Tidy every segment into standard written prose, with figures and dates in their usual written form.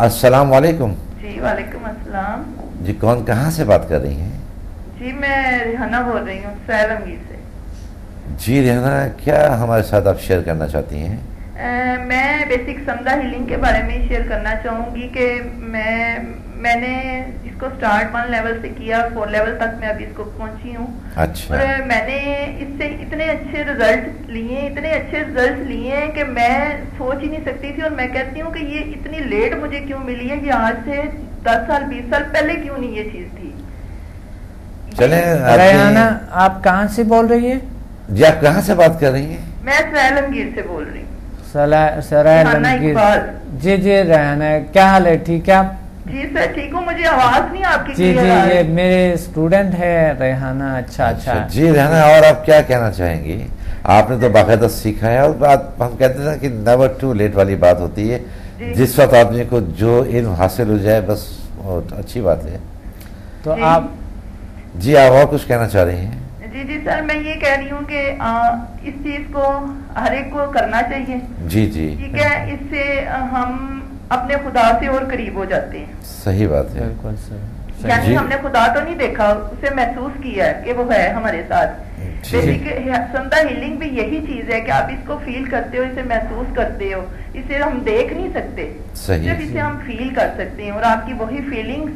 السلام علیکم. جی وعلیکم السلام. جی کون کہاں سے بات کر رہی ہیں؟ جی میں ریحانہ بول رہی ہوں سہیل امگیر سے. جی ریحانہ کیا ہمارے ساتھ آپ شیئر کرنا چاہتی ہیں؟ میں بیسک سمدہ ہیلنگ کے بارے میں شیئر کرنا چاہوں گی کہ میں نے اس کو سٹارٹ 1 لیول سے کیا 4 لیول تک میں ابھی اس کو پہنچی ہوں. اچھا. اور میں نے اس سے اتنے اچھے رزلٹ لیے ہیں کہ میں سوچ ہی نہیں سکتی تھی. اور میں کہتی ہوں کہ یہ اتنی لیٹ مجھے کیوں ملی ہے, یہ آج سے 10 سال 20 سال پہلے کیوں نہیں یہ چیز تھی. چلیں ریحانہ آپ کہاں سے بول رہی ہیں؟ جی آپ کہاں سے بات کر رہی ہیں؟ میں سہیل امگیر سے بول رہی ہوں. سرائل امگیر. جی ریحانہ کیا حال ہے, ٹھیک ہے آپ؟ جی سر ٹھیک ہوں. مجھے آواز نہیں آپ کی جی یہ میرے اسٹوڈنٹ ہے ریحانہ. اچھا. جی ریحانہ اور آپ کیا کہنا چاہیں گی؟ آپ نے تو باقاعدہ سیکھا ہے, اور بات ہم کہتے ہیں کہ نیور ٹو لیٹ والی بات ہوتی ہے. جس وقت آدمی کو جو علم حاصل ہو جائے بس اچھی بات ہے. تو آپ جی آپ اور کچھ کہنا چاہ رہی ہیں؟ جی سر میں یہ کہہ رہی ہوں کہ اس چیز کو ہر ایک کو کرنا چاہیے. جی ٹھیک ہے, اس سے ہم اپنے خدا سے اور قریب ہو جاتے ہیں. صحیح بات ہے. یعنی ہم نے خدا تو نہیں دیکھا, اسے محسوس کیا ہے کہ وہ ہے ہمارے ساتھ. سمدہ ہیلنگ بھی یہی چیز ہے کہ آپ اس کو فیل کرتے ہو, اسے محسوس کرتے ہو. اسے ہم دیکھ نہیں سکتے, صرف اسے ہم فیل کر سکتے ہیں, اور آپ کی وہی فیلنگز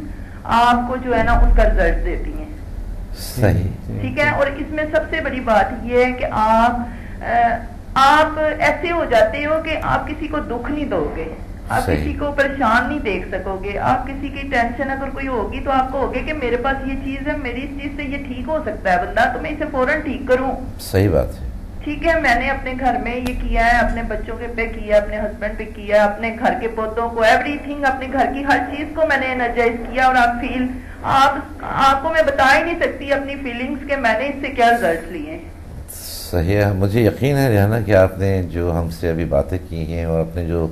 آپ کو جو ہے نا اس کا رزلٹ دیتی ہیں. صحیح ٹھیک ہے. اور اس میں سب سے بڑی بات یہ ہے کہ آپ ایسے ہو جاتے ہو کہ آپ کسی کو دکھ نہیں دو گے, آپ کسی کو پریشان نہیں دیکھ سکو گے. آپ کسی کی ٹینشن اگر کوئی ہوگی تو آپ کو ہوگی کہ میرے پاس یہ چیز ہے, میری اس چیز سے یہ ٹھیک ہو سکتا ہے بندہ, تو میں اسے فوراً ٹھیک کروں. صحیح بات ہے. ٹھیک ہے. میں نے اپنے گھر میں یہ کیا ہے, اپنے بچوں کے پہ کیا, اپنے ہسبینڈ پہ کیا, اپنے گھر کے پودوں کو, ایوری تھنگ, اپنے گھر کی ہر چیز کو میں نے انرجائز کیا. اور آپ کو میں بتا ہی نہیں سکتی اپنی فیلنگز کہ میں نے اس سے کیا رزلٹ لیے ہیں. صحیح ہے. مجھے یقین ہے ریحانہ کہ آپ نے جو ہم سے ابھی باتیں کی ہیں اور اپنے جو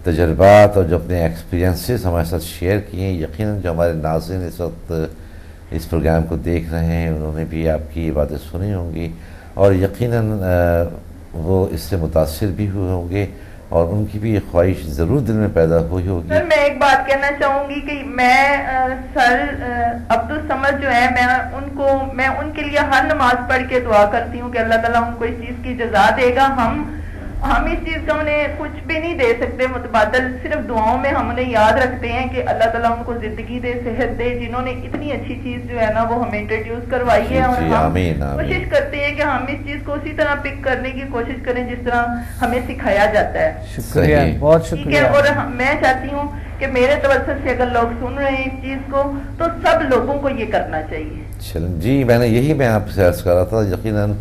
تجربات اور جو اپنے ایکسپیرینسز ہمارے ساتھ شیئر کیے ہیں, یقیناً جو ہمارے ناظرین اس وقت اس پروگرام کو دیکھ رہے ہیں انہوں نے بھی آپ کی یہ باتیں سنی ہوں گی, اور یقیناً وہ اس سے متاثر بھی ہوئے ہوں گے, اور ان کی بھی یہ خواہش ضرور دل میں پیدا ہوئی ہوگی. سر میں ایک بات کہنا چاہوں گی کہ میں سر عبدالصمد جو ہے, میں ان کے لیے ہر نماز پڑھ کے دعا کرتی ہوں کہ اللہ تعالیٰ ان کو اس چیز کی جزا دے گا. ہم اس چیز کا انہیں کچھ بھی نہیں دے سکتے متبادل, صرف دعاؤں میں ہم انہیں یاد رکھتے ہیں کہ اللہ تعالیٰ ان کو زندگی دے, صحت دے, جنہوں نے اتنی اچھی چیز جو ہے نا وہ ہمیں انٹروڈیوس کروائی ہے. اور ہم کوشش کرتے ہیں کہ ہم اس چیز کو اسی طرح پک کرنے کی کوشش کریں جس طرح ہمیں سکھایا جاتا ہے. شکریہ, بہت شکریہ. اور میں چاہتی ہوں کہ میرے توسط سے اگر لوگ سن رہے ہیں اس چیز کو تو سب لوگوں کو یہ کرنا چاہیے. چلیں جی, میں آپ سے عرض کر رہا تھا, یقیناً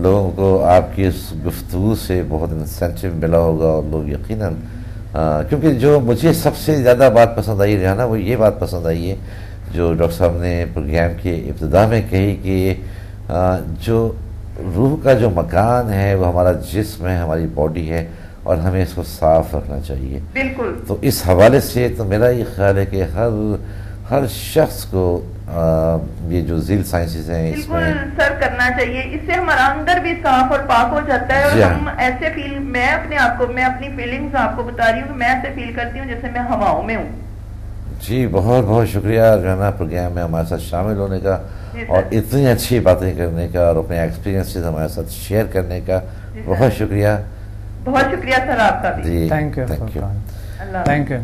لوگوں کو آپ کی اس گفتگو سے بہت انسینٹیو ملا ہوگا, اور لوگ یقیناً کیونکہ جو مجھے سب سے زیادہ بات پسند آئی ریحانہ وہ یہ بات پسند آئی ہے جو ڈاکٹر صاحب نے پروگرام کے ابتدا میں کہی کہ جو روح کا جو مکان ہے وہ ہمارا جسم ہے, ہماری باڈی ہے, اور ہمیں اس کو صاف رکھنا چاہیے. بالکل. تو اس حوالے سے تو میرا یہ خیال ہے کہ ہر شخص کو یہ جو ذیل سائنسز ہیں اس میں بالکل سر کرنا چاہیے. اس سے ہمارا اندر بھی صاف اور پاک ہو جاتا ہے, اور ہم ایسے فیل, میں اپنی فیلنگز آپ کو بتا رہی ہوں کہ میں ایسے فیل کرتی ہوں جیسے میں ہواؤں میں ہوں. جی بہت بہت شکریہ ریحانہ پروگرام میں ہمارے ساتھ شامل ہونے کا, اور اتنی اچھی باتیں کرنے کا, اور اپنے ایکسپیرینسز ہمارے ساتھ شیئر کرنے کا. بہت شکریہ. بہت شکریہ سر آپ کا بھی. جی تھینک یو.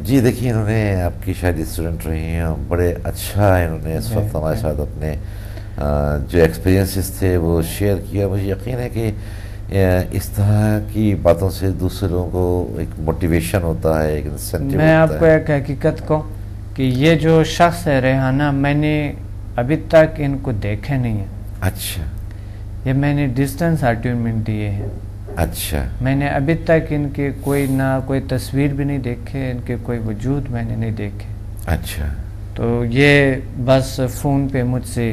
جی دیکھیے, انہوں نے آپ کی شاید اسٹوڈنٹ رہی ہیں, بڑے اچھا انہوں نے اس وقت ہمارے ساتھ اپنے جو ایکسپیرینسز تھے وہ شیئر کیا. مجھے یقین ہے کہ اس طرح کی باتوں سے دوسرے لوگوں کو ایک موٹیویشن ہوتا ہے, ایک انسینٹیو ہوتا ہے. میں آپ کو ایک حقیقت کو کہ یہ جو شخص ہے ریحانہ, میں نے ابھی تک ان کو دیکھے نہیں ہے. اچھا. یہ میں نے ڈسٹنس اٹیونمنٹ دیے ہیں. اچھا. میں نے ابھی تک ان کے کوئی تصویر بھی نہیں دیکھے, ان کے کوئی وجود میں نے نہیں دیکھے. اچھا. تو یہ بس فون پہ مجھ سے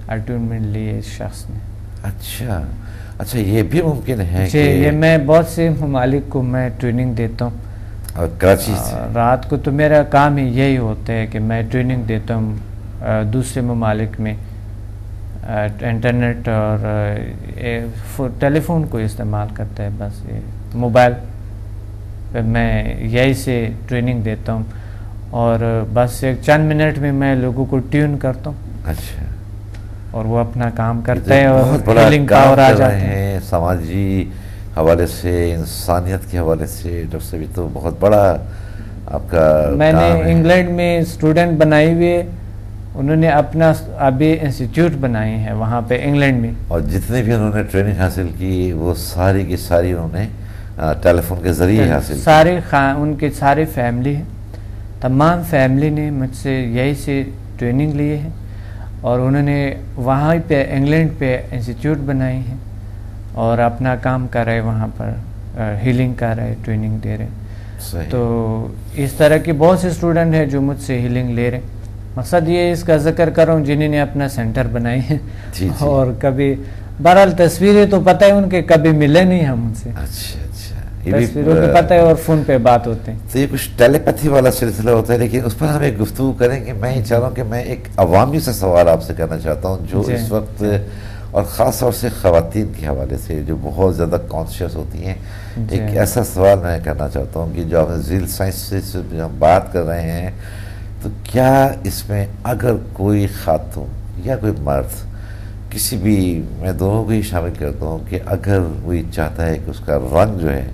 اٹیونمنٹ لیے اس شخص نے. اچھا یہ بھی ممکن ہے جی, یہ میں بہت سے ممالک کو میں ٹریننگ دیتا ہوں, اور کراچی سے رات کو تو میرا کام ہی یہی ہوتا ہے کہ میں ٹریننگ دیتا ہوں دوسرے ممالک میں انٹرنیٹ اور ٹیلی فون کو استعمال کرتا ہے, بس یہ موبائل. میں یہی سے ٹریننگ دیتا ہوں اور بس ایک چند منٹ میں میں لوگوں کو ٹیون کرتا ہوں. اچھا. اور وہ اپنا کام کرتے ہیں اور بہت بڑا ہیلنگ کام پاور آ کر جاتے رہے ہیں. ہیں سماجی حوالے سے, انسانیت کے حوالے سے. ڈاکٹر صاحب یہ تو بہت بڑا آپ کا میں نے کام ہے. انگلینڈ میں اسٹوڈنٹ بنائی ہوئے, انہوں نے اپنا ابھی انسٹیٹیوٹ بنائی ہے وہاں پہ انگلینڈ میں, اور جتنے بھی انہوں نے ٹریننگ حاصل کی وہ ساری کی ساری انہوں نے ٹیلی فون کے ذریعے حاصل کی. سارے ان کے سارے فیملی ہیں, تمام فیملی نے مجھ سے یہی سے ٹریننگ لی ہے اور انہوں نے وہاں پہ انگلینڈ پہ انسٹیٹیوٹ بنائی ہے اور اپنا کام کر رہے وہاں پر, ہیلنگ کر رہے, ٹریننگ دے رہے. صحیح. تو اس طرح کے بہت سے اسٹوڈنٹ ہیں جو مجھ سے ہیلنگ لے رہے ہیں. مقصد یہ اس کا ذکر کر رہا ہوں جنہوں نے اپنا سینٹر بنائی ہے. جی جی. اور کبھی بہرحال تصویریں تو پتہ ہے ان کے, کبھی ملے نہیں ہم ان سے, اچھا اچھا. تصویروں کی پتہ ہے اور فون پہ بات ہوتے ہیں. تو یہ کچھ ٹیلی پیتھی والا سلسلہ ہوتا ہے, لیکن اس پر ہم ایک گفتگو کریں گے. میں یہ چاہ رہا ہوں کہ میں ایک عوامی سے سوال آپ سے کرنا چاہتا ہوں جو اس وقت, اور خاص طور سے خواتین کے حوالے سے جو بہت زیادہ کانشیس ہوتی ہیں. ایک ایسا سوال میں کرنا چاہتا ہوں کہ جو آپ ذیل سائنس سے ہم بات کر رہے ہیں, تو کیا اس میں اگر کوئی خاتون یا کوئی مرد, کسی بھی, میں دونوں کو ہی شامل کرتا ہوں, کہ اگر وہ یہ چاہتا ہے کہ اس کا رنگ جو ہے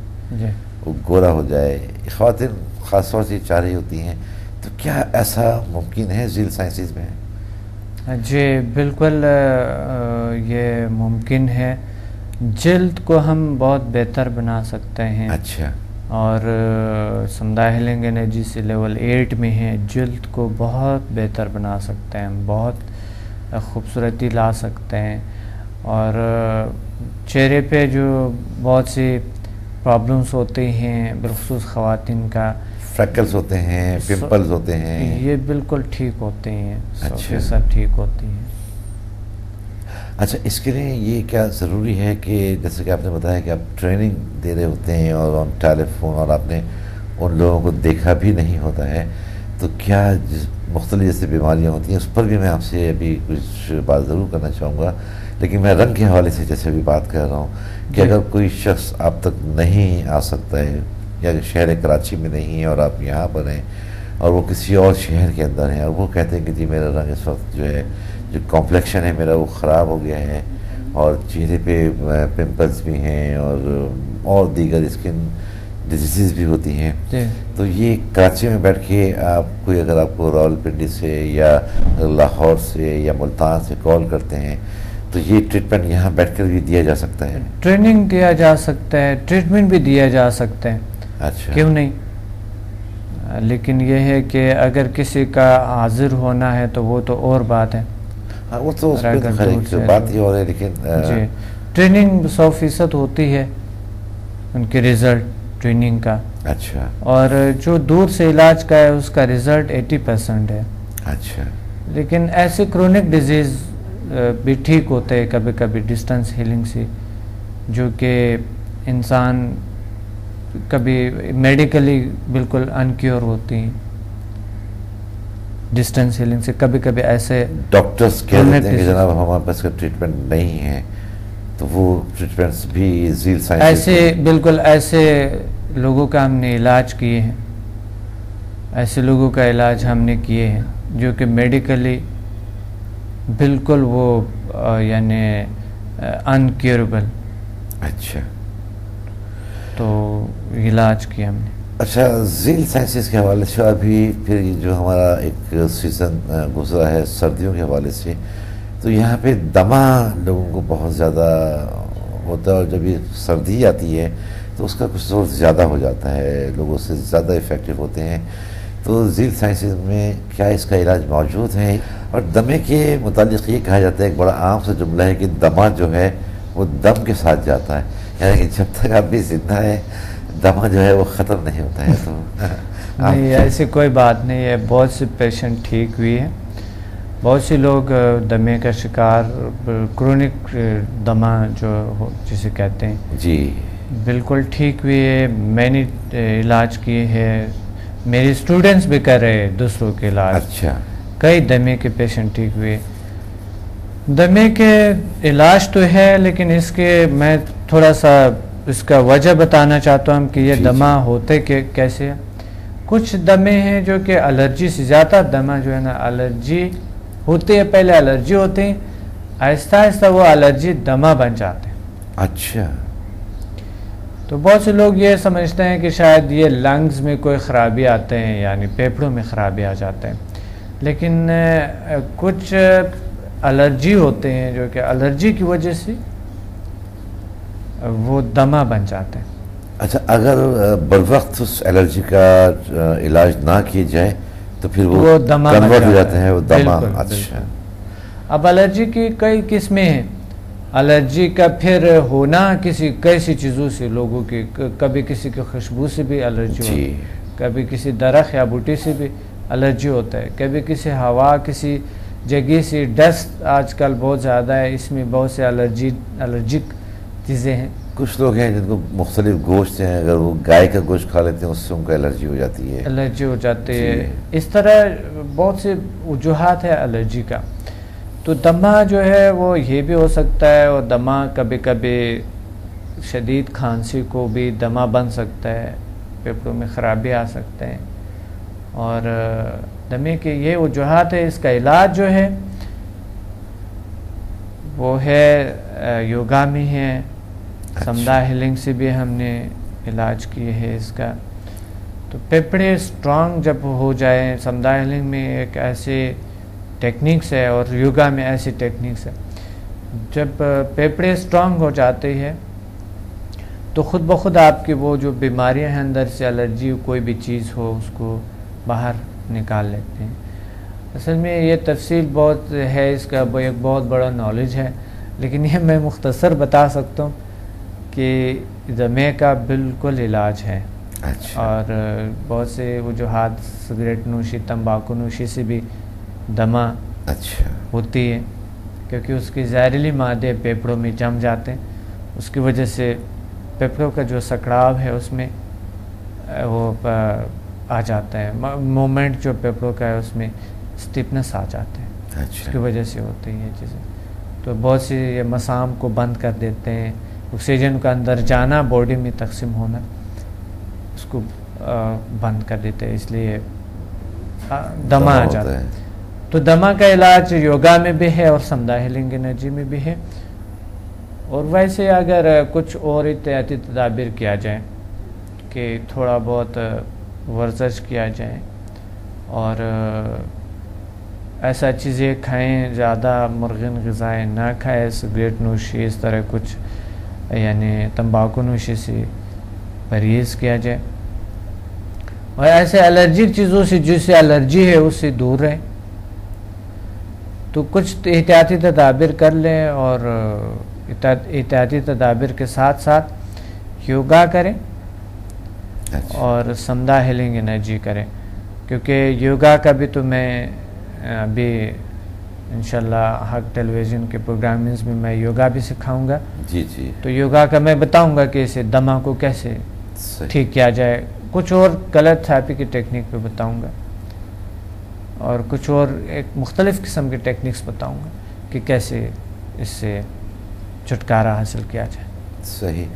وہ گورا ہو جائے, خواتین خاص طور سے چاہ رہی ہوتی ہیں, تو کیا ایسا ممکن ہے ذیل سائنسز میں؟ جی بالکل یہ ممکن ہے. جلد کو ہم بہت بہتر بنا سکتے ہیں. اچھا. اور سمدھا ہیلنگ انرجی سے لیول 8 میں ہے, جلد کو بہت بہتر بنا سکتے ہیں, بہت خوبصورتی لا سکتے ہیں. اور چہرے پہ جو بہت سی پرابلمس ہوتی ہیں بالخصوص خواتین کا, فریکلز ہوتے ہیں, پمپلز ہوتے ہیں, یہ بالکل ٹھیک ہوتے ہیں. اچھا. سب ٹھیک ہوتی ہیں. اچھا, اس کے لیے یہ کیا ضروری ہے کہ جیسے کہ آپ نے بتایا کہ آپ ٹریننگ دے رہے ہوتے ہیں اور آن ٹیلی فون, اور آپ نے ان لوگوں کو دیکھا بھی نہیں ہوتا ہے, تو کیا مختلف جیسے بیماریاں ہوتی ہیں اس پر بھی میں آپ سے ابھی کچھ بات ضرور کرنا چاہوں گا, لیکن میں رنگ کے حوالے سے جیسے ابھی بات کر رہا ہوں کہ اگر کوئی شخص آپ تک نہیں آ سکتا ہے, یا شہر کراچی میں نہیں ہے اور آپ یہاں پر ہیں, اور وہ کسی اور شہر کے اندر ہیں, اور وہ کہتے ہیں کہ جی میرا رنگ اس وقت جو ہے, جو کمپلیکشن ہے میرا وہ خراب ہو گیا ہے, اور چہرے پہ پمپلز بھی ہیں, اور دیگر اسکن ڈیزیز بھی ہوتی ہیں, تو یہ کراچی میں بیٹھ کے آپ کوئی, اگر آپ کو راول پنڈی سے یا لاہور سے یا ملتان سے کال کرتے ہیں, تو یہ ٹریٹمنٹ یہاں بیٹھ کر بھی دیا جا سکتا ہے؟ ٹریننگ دیا جا سکتا ہے, ٹریٹمنٹ بھی دیا جا سکتا ہے. اچھا. کیوں نہیں, لیکن یہ ہے کہ اگر کسی کا حاضر ہونا ہے تو وہ تو اور بات ہے. ہاں وہ تو بات ہی ہو رہی ہے, لیکن جی ٹریننگ 100% ہوتی ہے ان کے رزلٹ ٹریننگ کا. اچھا. اور جو دور سے علاج کا ہے اس کا رزلٹ 80% ہے. اچھا. لیکن ایسے کرونک ڈیزیز بھی ٹھیک ہوتے ہیں کبھی کبھی ڈسٹنس ہیلنگ سے, جو کہ انسان کبھی میڈیکلی بالکل انکیور ہوتی ہیں. ڈسٹنس ہیلنگ سے کبھی کبھی ایسے ڈاکٹرز کہہ دیتے ہیں کہ جناب ہمارے پاس کا ٹریٹمنٹ نہیں ہے, تو وہ ٹریٹمنٹس بھی ذیل سائنس ایسے بالکل ایسے لوگوں کا ہم نے علاج کیے ہیں, ایسے لوگوں کا علاج ہم نے کیے ہیں جو کہ میڈیکلی بالکل وہ یعنی انکیوریبل. اچھا. تو علاج کیا ہم نے. اچھا, ذیل سائنسز کے حوالے سے ابھی پھر جو ہمارا ایک سیزن گزرا ہے سردیوں کے حوالے سے, تو یہاں پہ دمہ لوگوں کو بہت زیادہ ہوتا ہے, اور جب یہ سردی آتی ہے تو اس کا کچھ زور زیادہ ہو جاتا ہے, لوگوں سے زیادہ افیکٹو ہوتے ہیں. تو ذیل سائنسز میں کیا اس کا علاج موجود ہے؟ اور دمے کے متعلق یہ کہا جاتا ہے, ایک بڑا عام سا جملہ ہے کہ دمہ جو ہے وہ دم کے ساتھ جاتا ہے, یعنی کہ جب تک آپ بھی زندہ ہے دمہ جو ہے وہ ختم نہیں ہوتا ہے. تو نہیں, ایسی کوئی بات نہیں ہے. بہت سے پیشنٹ ٹھیک ہوئی ہیں, بہت سے لوگ دمے کا شکار, کرونک دمہ جو جسے کہتے ہیں, جی بالکل ٹھیک ہوئی ہے. میں نے علاج کیے ہیں, میرے اسٹوڈنٹس بھی کر رہے ہیں دوسروں کے علاج. اچھا. کئی دمے کے پیشنٹ ٹھیک ہوئے. دمے کے علاج تو ہے, لیکن اس کے میں تھوڑا سا اس کا وجہ بتانا چاہتا ہوں کہ یہ دمہ ہوتے کہ کیسے. کچھ دمے ہیں جو کہ الرجی سے زیادہ دمہ جو ہے نا الرجی ہوتے ہیں، پہلے الرجی ہوتے ہیں، آہستہ آہستہ وہ الرجی دمہ بن جاتے ہیں. اچھا. تو بہت سے لوگ یہ سمجھتے ہیں کہ شاید یہ لنگز میں کوئی خرابی آتے ہیں، یعنی پھیپھڑوں میں خرابی آ جاتے ہیں، لیکن کچھ الرجی ہوتے ہیں جو کہ الرجی کی وجہ سے وہ دمہ بن جاتے ہیں. اچھا، اگر بروقت اس الرجی کا علاج نہ کیے جائے تو پھر وہ دمہ کنورٹ ہو جاتے ہیں، وہ دمہ. بالکل. اچھا. اب الرجی کی کئی قسمیں ہیں. الرجی کا پھر ہونا کیسی چیزوں سے، لوگوں کی کبھی کسی کی خوشبو سے بھی الرجی ہوتی ہے، کبھی کسی درخت یا بوٹی سے بھی الرجی ہوتا ہے، کبھی کسی ہوا، کسی جگہ سے، ڈسٹ آج کل بہت زیادہ ہے، اس میں بہت سے الرجک چیزیں ہیں. کچھ لوگ ہیں جن کو مختلف گوشت ہیں، اگر وہ گائے کا گوشت کھا لیتے ہیں اس سے ان کو الرجی ہو جاتی ہے. الرجی ہو جاتی ہے. اس طرح بہت سے وجوہات ہے الرجی کا. تو دمہ جو ہے وہ یہ بھی ہو سکتا ہے، اور دمہ کبھی کبھی شدید کھانسی کو بھی دمہ بن سکتا ہے، پھیپھڑوں میں خرابی آ سکتے ہیں. اور دمے کے یہ وجوہات ہے. اس کا علاج جو ہے وہ ہے یوگا میں ہے. سمدھا ہیلنگ سے بھی ہم نے علاج کیے ہے اس کا. تو پھیپھڑے اسٹرانگ جب ہو جائیں، سمدھا ہیلنگ میں ایک ایسے ٹیکنیکس ہے اور یوگا میں ایسی ٹیکنیکس ہے، جب پھیپھڑے اسٹرانگ ہو جاتے ہیں تو خود بخود آپ کی وہ جو بیماریاں ہیں اندر سے، الرجی کوئی بھی چیز ہو، اس کو باہر نکال لیتے ہیں. اصل میں یہ تفصیل بہت ہے، اس کا ایک بہت بڑا نالج ہے، لیکن یہ میں مختصر بتا سکتا ہوں کہ دمے کا بالکل علاج ہے. اچھا. اور بہت سے وجوہات، سگریٹ نوشی، تمباکو نوشی سے بھی دمہ اچھا ہوتی ہے، کیونکہ اس کی زہریلی مادے پھیپھڑوں میں جم جاتے ہیں. اس کی وجہ سے پھیپھڑوں کا جو سکڑاؤ ہے اس میں وہ آ جاتا ہے، مومنٹ جو پھیپھڑوں کا ہے اس میں اسٹیفنس آ جاتے ہیں. اچھا. اس کی وجہ سے ہوتی ہیں یہ چیزیں. تو بہت سی یہ مسام کو بند کر دیتے ہیں، آکسیجن کا اندر جانا، باڈی میں تقسیم ہونا، اس کو بند کر دیتے ہیں، اس لیے دمہ آ جاتا ہے. تو دمہ کا علاج یوگا میں بھی ہے اور سمدھا ہیلنگ انرجی میں بھی ہے. اور ویسے اگر کچھ اور احتیاطی تدابیر کیا جائیں کہ تھوڑا بہت ورزش کیا جائے اور ایسا چیزیں کھائیں، زیادہ مرغن غذائیں نہ کھائیں، سگریٹ نوشی، اس طرح کچھ یعنی تمباکو نوشی سے پرہیز کیا جائے، اور ایسے الرجک چیزوں سے جس سے الرجی ہے اس سے دور رہیں. تو کچھ احتیاطی تدابیر کر لیں، اور احتیاطی تدابیر کے ساتھ ساتھ یوگا کریں اور سمدھا ہیلنگ انرجی کریں. کیونکہ یوگا کا بھی تو میں ابھی انشاءاللہ حق ٹیلی ویژن کے پروگرامز میں میں یوگا بھی سکھاؤں گا. جی جی. تو یوگا کا میں بتاؤں گا کہ اسے دمہ کو کیسے ٹھیک کیا جائے. کچھ اور غلط تھراپی کی ٹیکنیک پہ بتاؤں گا، اور کچھ اور ایک مختلف قسم کے ٹیکنیکس بتاؤں گا کہ کیسے اس سے چھٹکارا حاصل کیا جائے. صحیح.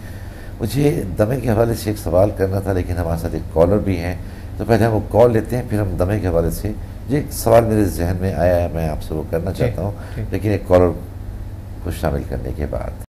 مجھے دمے کے حوالے سے ایک سوال کرنا تھا، لیکن ہمارے ساتھ ایک کالر بھی ہیں، تو پہلے ہم وہ کال لیتے ہیں، پھر ہم دمے کے حوالے سے ایک سوال میرے ذہن میں آیا ہے، میں آپ سے وہ کرنا چاہتا ہوں، لیکن ایک کالر کو شامل کرنے کے بعد.